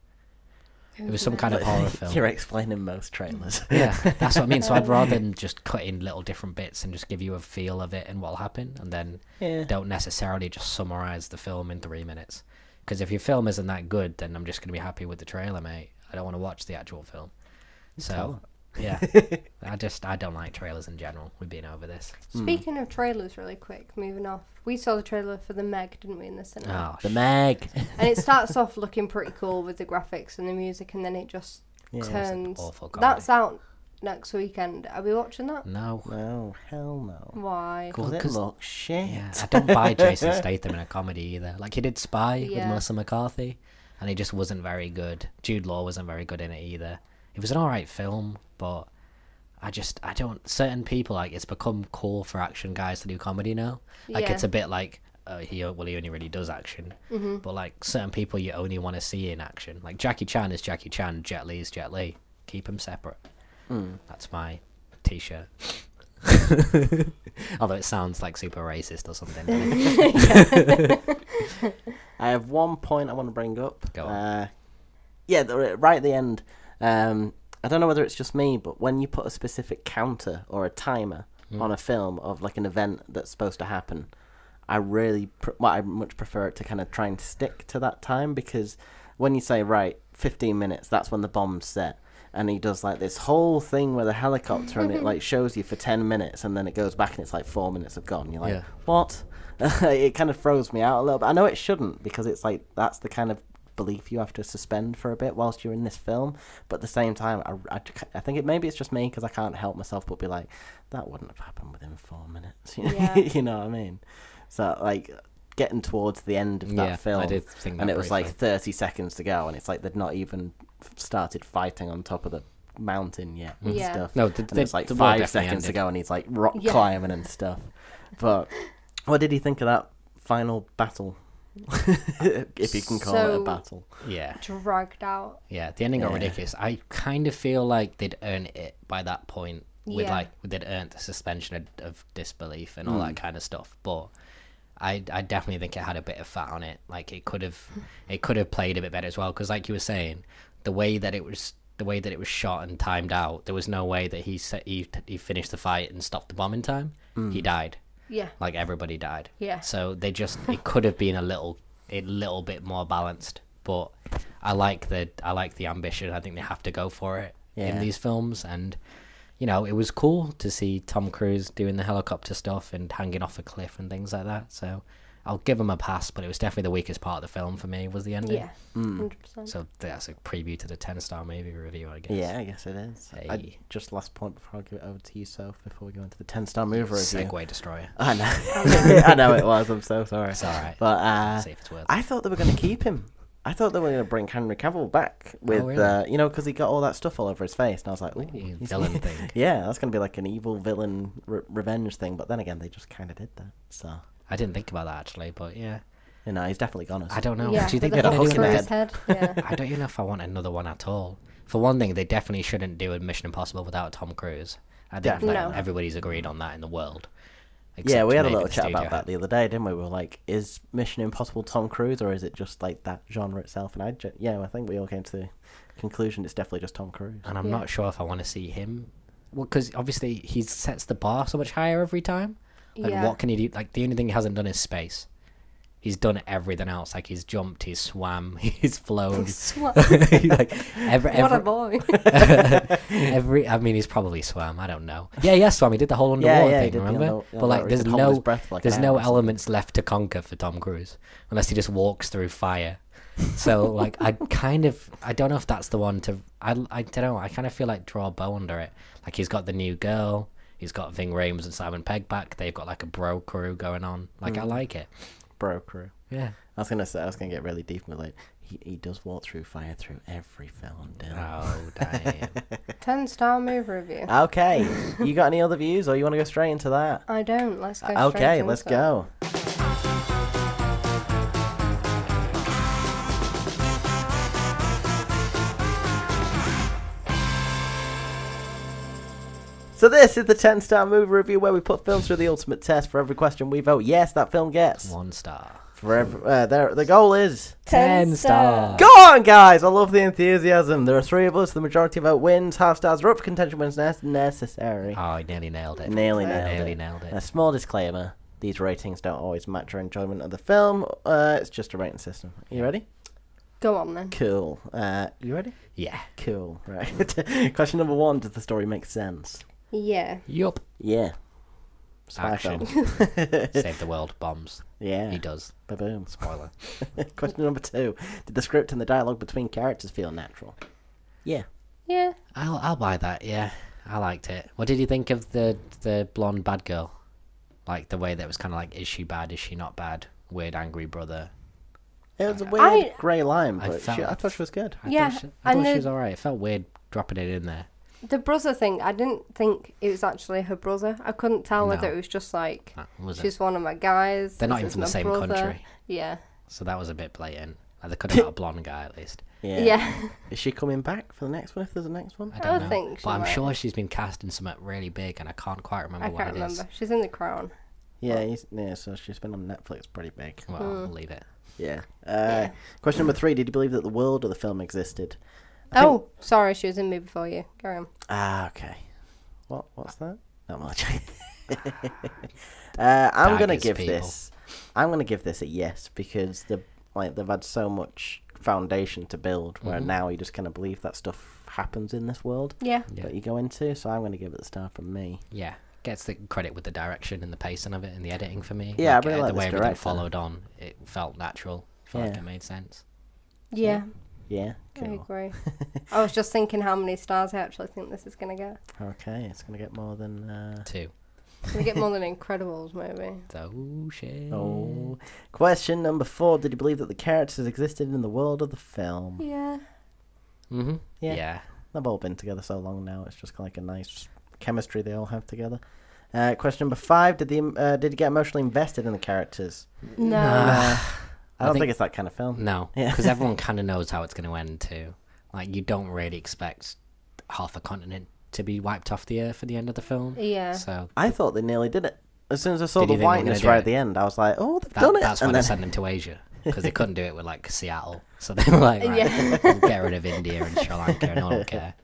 It was some kind of horror film. You're explaining most trailers. Yeah, that's what I mean. So I'd rather than just cut in little different bits and just give you a feel of it and what'll happen, and then don't necessarily just summarize the film in 3 minutes. Because if your film isn't that good, then I'm just going to be happy with the trailer, mate. I don't want to watch the actual film. So, yeah. I don't like trailers in general. We've been over this. Speaking of trailers, really quick, moving off. We saw the trailer for The Meg, didn't we, in the cinema? Oh, The Meg. And it starts off looking pretty cool with the graphics and the music, and then it just turns... awful comedy. That's out next weekend. Are we watching that? No. No, hell no. Why? Because it looks shit. Yeah, I don't buy Jason Statham in a comedy either. Like, he did Spy with Yeah. Melissa McCarthy, and he just wasn't very good. Jude Law wasn't very good in it either. It was an alright film, but I don't... Certain people, like, it's become cool for action guys to do comedy now. Like, Yeah. it's a bit like... he only really does action. Mm-hmm. But, like, certain people you only want to see in action. Like, Jackie Chan is Jackie Chan, Jet Li is Jet Li. Keep them separate. That's my t-shirt. Although it sounds like super racist or something. I have one point I want to bring up. Go on. Right at the end. I don't know whether it's just me, but when you put a specific counter or a timer on a film of like an event that's supposed to happen, I much prefer it to kind of try and stick to that time, because when you say, right, 15 minutes, that's when the bomb's set. And he does like this whole thing with a helicopter, and it like shows you for 10 minutes, and then it goes back and it's like 4 minutes have gone. You're like, what? It kind of throws me out a little bit. I know it shouldn't, because it's like that's the kind of belief you have to suspend for a bit whilst you're in this film. But at the same time, I think maybe it's just me, because I can't help myself but be like, that wouldn't have happened within 4 minutes. Yeah. You know what I mean? So like getting towards the end of that film, I did think that and it was like briefly. 30 seconds to go, and it's like they'd not even started fighting on top of the mountain yet and Yeah. stuff. No, and it's like the war 5 definitely seconds to ended. go, and he's like rock Yeah. climbing and stuff. But what did you think of that final battle? If you can call it a So- battle. Yeah. Dragged out. Yeah, the ending got Yeah. ridiculous. I kind of feel like they'd earned it by that point. Yeah. They'd earned the suspension of disbelief and all that kind of stuff. But I definitely think it had a bit of fat on it. Like, it could have played a bit better as well. Because like you were saying, the way that it was shot and timed out, there was no way that he finished the fight and stopped the bomb in time. He died. Yeah. Like, everybody died. Yeah. So it could have been a little bit more balanced. But I like the ambition. I think they have to go for it in Yeah. these films. And it was cool to see Tom Cruise doing the helicopter stuff and hanging off a cliff and things like that. So I'll give him a pass, but it was definitely the weakest part of the film for me, was the ending. Yeah. 100%. So that's a preview to the 10-star movie review, I guess. Yeah, I guess it is. Hey. Just last point before I give it over to you, Soph, before we go into the 10-star movie review. Segway destroyer. I know. I know it was. I'm so sorry. It's alright. But See if it's worth it. I thought they were going to keep him. I thought they were going to bring Henry Cavill back with, really? because he got all that stuff all over his face, and I was like, ooh, he's Villain thing. Yeah, that's going to be like an evil villain revenge thing. But then again, they just kind of did that. So, I didn't think about that actually, but yeah. he's definitely gone. I don't know. Yeah. Do you think with they're the going hook to in do the his head? head. Yeah. I don't even know if I want another one at all. For one thing, they definitely shouldn't do a Mission Impossible without Tom Cruise. I think Definitely. No. everybody's agreed on that in the world. Yeah, except we had a maybe little the chat studio about that head. the other day, didn't we? We were like, is Mission Impossible Tom Cruise, or is it just like that genre itself? And I think we all came to the conclusion it's definitely just Tom Cruise. And I'm Yeah. not sure if I want to see him. Well, because obviously he sets the bar so much higher every time. Like, Yeah. what can he do? Like, the only thing he hasn't done is space. He's done everything else. Like, he's jumped, he's swam, he's flown. Like, What a boy. I mean, he's probably swam. I don't know. Yeah, swam. He did the whole underwater he thing. did the Remember? the But like, he there's could hold his no breath for like there's an no hour or something. elements left to conquer for Tom Cruise unless he just walks through fire. So like I don't know if that's the one to I don't know, I kind of feel like draw a bow under it. Like he's got the new girl, he's got Ving Rhames and Simon Pegg back, they've got like a bro crew going on. Like I like it. Bro crew. Yeah. I was gonna get really deep with it. He does walk through fire through every film, Dylan. Oh damn. 10-star movie review. Okay. You got any other views, or you want to go straight into that? I don't. Let's go. Okay, straight let's into it. go. So this is the 10-star movie review where we put films through the ultimate test. For every question we vote yes, that film gets 1 star. For every, the goal is 10 stars. Go on, guys! I love the enthusiasm. There are 3 of us. The majority vote wins. Half stars are up for contention when it's necessary. Oh, I nearly nailed it. Nearly nailed nailed it. A small disclaimer: these ratings don't always match our enjoyment of the film. It's just a rating system. You ready? Go on then. Cool. You ready? Yeah. Cool. Right. Question number 1: does the story make sense? Yeah. Yup. Yeah. Spy Action. film. Save the world. Bombs. Yeah. He does. Ba-boom. Spoiler. Question number 2: did the script and the dialogue between characters feel natural? Yeah. Yeah. I'll buy that. Yeah, I liked it. What did you think of the blonde bad girl? Like the way that was kind of like, is she bad? Is she not bad? Weird angry brother. It was a weird grey line, I but I thought she was good. Yeah, I thought and she was alright. It felt weird dropping it in there. The brother thing, I didn't think it was actually her brother. I couldn't tell whether No. it was just like, Was it? she's one of my guys. They're not this even is from the my same brother. country. Yeah. So that was a bit blatant. Like, they could have got a blonde guy at least. Yeah. Yeah. Is she coming back for the next one if there's a next one? I don't know. think she But I'm might. sure she's been cast in something really big and I can't quite remember I what can't it is. remember. She's in The Crown. Yeah, so she's been on Netflix pretty big. Well, I'll leave it. Yeah. Yeah. Question number 3: did you believe that the world of the film existed? Oh, sorry, she was in me before you. Carry on. Okay. What's that? Not much. I'm gonna Daggers, give people. this. I'm gonna give this a yes because they've had so much foundation to build where now you just kind of believe that stuff happens in this world Yeah. that you go into. So I'm gonna give it the star from me. Yeah. Gets the credit with the direction and the pacing of it and the editing for me. Yeah, I really like the way this everything director. followed on. It felt natural. Felt like Yeah. it made sense. Yeah. Yeah. I Cool. agree. I was just thinking how many stars I actually think this is going to get. Okay, it's gonna get more than. 2. It's going to get more than Incredibles, maybe. Oh shit. Oh. Question number 4: did you believe that the characters existed in the world of the film? Yeah. Mhm. Yeah. Yeah. They've all been together so long now. It's just like a nice chemistry they all have together. Question number 5: did you get emotionally invested in the characters? No. I don't think, think- it's that kind of film. No, Yeah. because everyone kind of knows how it's going to end too. Like, you don't really expect half a continent to be wiped off the earth at the end of the film. Yeah. So I thought they nearly did it. As soon as I saw Did the you think they were whiteness gonna do right it? at the end, I was like, "Oh, they've done it!" that's why And they then- sent them to Asia, because they couldn't do it with like Seattle. So they were like, right, Yeah. we'll get rid of India and Sri Lanka, and I don't care.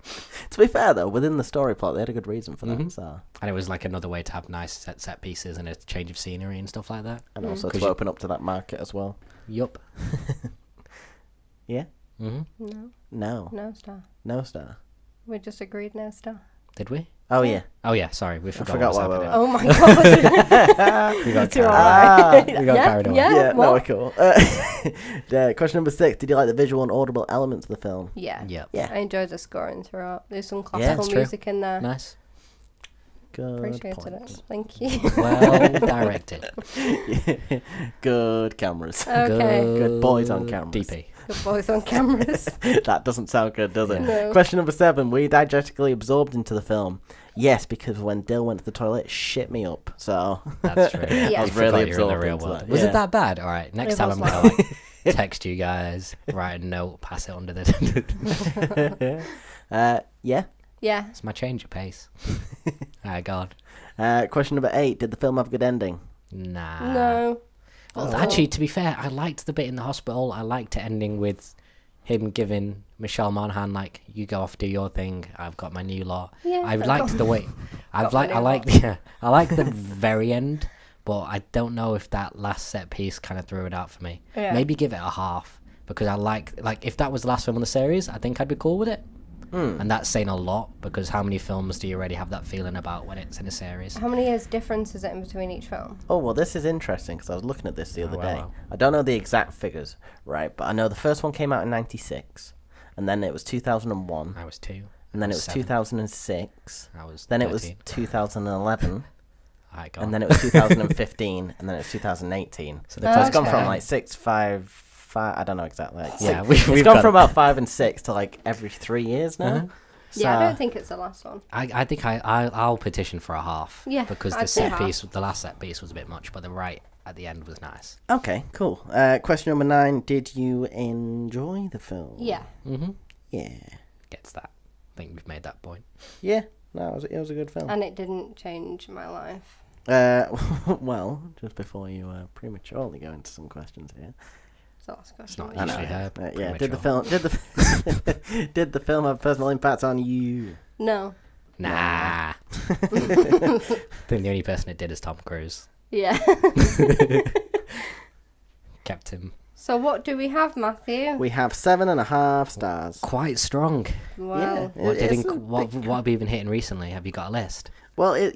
To be fair, though, within the story plot, they had a good reason for that. So, And it was like another way to have nice set pieces and a change of scenery and stuff like that. and also 'Cause to you- open up to that market as well. Yup. Yeah. Mhm. No. No. No star. No star. We just agreed no star. Did we? Oh yeah. Oh yeah, sorry, we forgot, forgot what was why we happening. Oh my god. We got Too carried alright. away. We got carried away. Yeah, Yeah, no, what? we're cool. Question number 6: did you like the visual and audible elements of the film? Yeah. Yep. Yeah. I enjoyed the scoring throughout. There's some Yeah, classical that's true. music in there. Nice. Good Appreciated point. it. Thank you. Well directed. Good cameras. Okay. Good boys on cameras. DP. Good boys on cameras. That doesn't sound good, does it? No. Question number 7: were you didactically absorbed into the film? Yes, because when Dill went to the toilet, it shit me up. So That's true. Yeah. I was You really forgot you were in the absorbed real into world. that. Was Yeah. it that bad? All right. Next It time was I'm gonna like text you guys, write a note, pass it under the. Yeah. Yeah. It's my change of pace. God. Question number 8: did the film have a good ending? Nah. No. Well, actually, to be fair, I liked the bit in the hospital. I liked it ending with him giving Michelle Monaghan like, "You go off, do your thing. I've got my new law." Yeah, I I've liked got- the way. I my like new I like the very end, but I don't know if that last set piece kind of threw it out for me. Yeah. Maybe give it a half because I like if that was the last film in the series, I think I'd be cool with it. And that's saying a lot, because how many films do you already have that feeling about when it's in a series? How many years difference is it in between each film? Oh, well, this is interesting, because I was looking at this the other day. Well. I don't know the exact figures, right? But I know the first one came out in 96, and then it was 2001, I was 2. and then it was 7. 2006, I was then 13. it was 2011, Alright, go and on. then it was 2015, and then it was 2018. So So it's gone Okay. from like 6, 5, 5, I don't know exactly. Like Yeah, six, we've it's gone got- from about 5 and 6 to like every 3 years now. Uh-huh. Yeah, I So- don't think it's the last one. I think I'll petition for a half. Yeah, Because I'd say the last set piece was a bit much, but the right at the end was nice. Okay, cool. Question number 9. Did you enjoy the film? Yeah. Mm-hmm. Yeah. Gets that. I think we've made that point. Yeah. No, it was a good film. And it didn't change my life. Well, just before you prematurely go into some questions here. It's the last It's question. not I know, usually her. yeah. Did the film have personal impact on you? No. Nah. I think the only person it did is Tom Cruise. Yeah. Kept him So what do we have, Matthew? We have 7.5 stars. quite strong. Well, What it's a what big- have you been hitting recently? Have you got a list? Well, what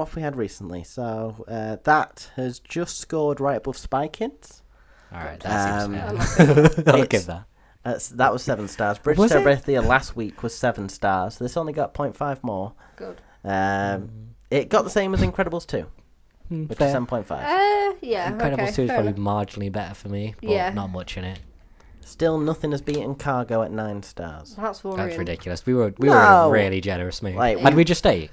have we had recently? So that has just scored right above Spy Kids. All right, that seems I'm fair. not gonna- I'll It's- give that. That was 7 stars. Bridge Was to it? Terabithia last week was 7 stars. This only got 0.5 more. Good. It got the same as Incredibles 2, which is 7.5. Yeah. Incredibles okay, 2 is fair probably enough. marginally better for me, but Yeah. not much in it. Still, nothing has beaten Cargo at 9 stars. That's worrying. That's ridiculous. We were No. really generous, mate. Like, Had we just ate,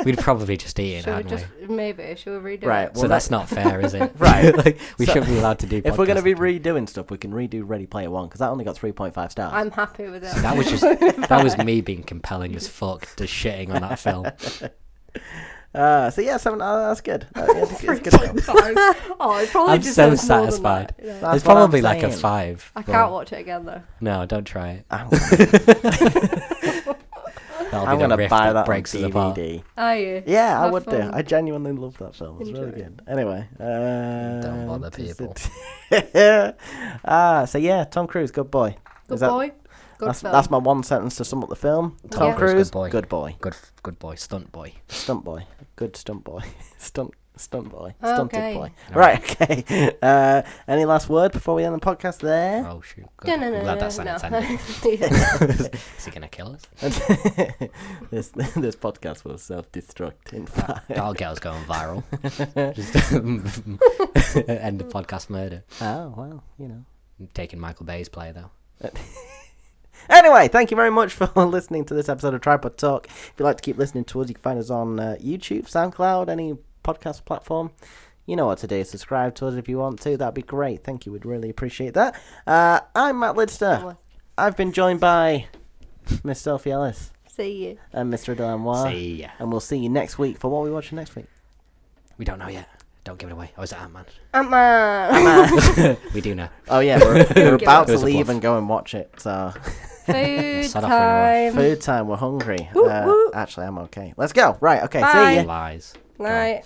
we'd probably just eaten, Should we hadn't just maybe should we redo Right, it? we? well, So that's not fair, is it? Right. Like, we So, shouldn't be allowed to do. If we're going to be podcasts. redoing stuff, we can redo Ready Player One, because that only got 3.5 stars. I'm happy with it. That was just that was me being compelling as fuck, just shitting on that film. So yeah, 7. That's good. It's a good film. Oh, it probably I'm just so says more than satisfied. that, yeah. That's It's what I'm probably like a saying. 5. I but- can't watch it again though. No, don't try it. I'm That'll I'm be the gonna rift buy that that on breaks us apart. DVD. Are you? Yeah, I Have would do. fun. I genuinely love that film. It's really Enjoy. good. Anyway, Don't bother is people. it- so yeah, Tom Cruise, good boy. Good Is that- boy. Good That's, film. that's my one sentence to sum up the film. Tom Yeah. Cruise, Good boy. good boy, Good boy, stunt boy. stunt boy, good stunt boy, stunt boy, Okay. stunted boy. All Right, okay. Any last word before we end the podcast there? Oh shoot! Good. I'm glad that sentence ended. Yeah. Is he gonna kill us? this podcast will self-destruct in 5. That'll get us going viral. Just end the podcast murder. Oh well, you know. I'm taking Michael Bay's play though. Anyway, thank you very much for listening to this episode of Tripod Talk. If you'd like to keep listening to us, you can find us on YouTube, SoundCloud, any podcast platform. You know what to do. Subscribe to us if you want to. That'd be great. Thank you. We'd really appreciate that. I'm Matt Lidster. I've been joined by Miss Sophie Ellis See you. and Mr. Delamoire. See ya. And we'll see you next week for what are we watching next week. We don't know yet. Don't give it away. Oh, is it Ant-Man? Ant-Man. We do know. Oh yeah, we're about It to was a leave bluff. and go and watch it. So Food Start off really time. food time. We're hungry. Woo, woo. Actually, I'm okay. Let's go. Right. Okay. Bye. See ya. Lies. Night.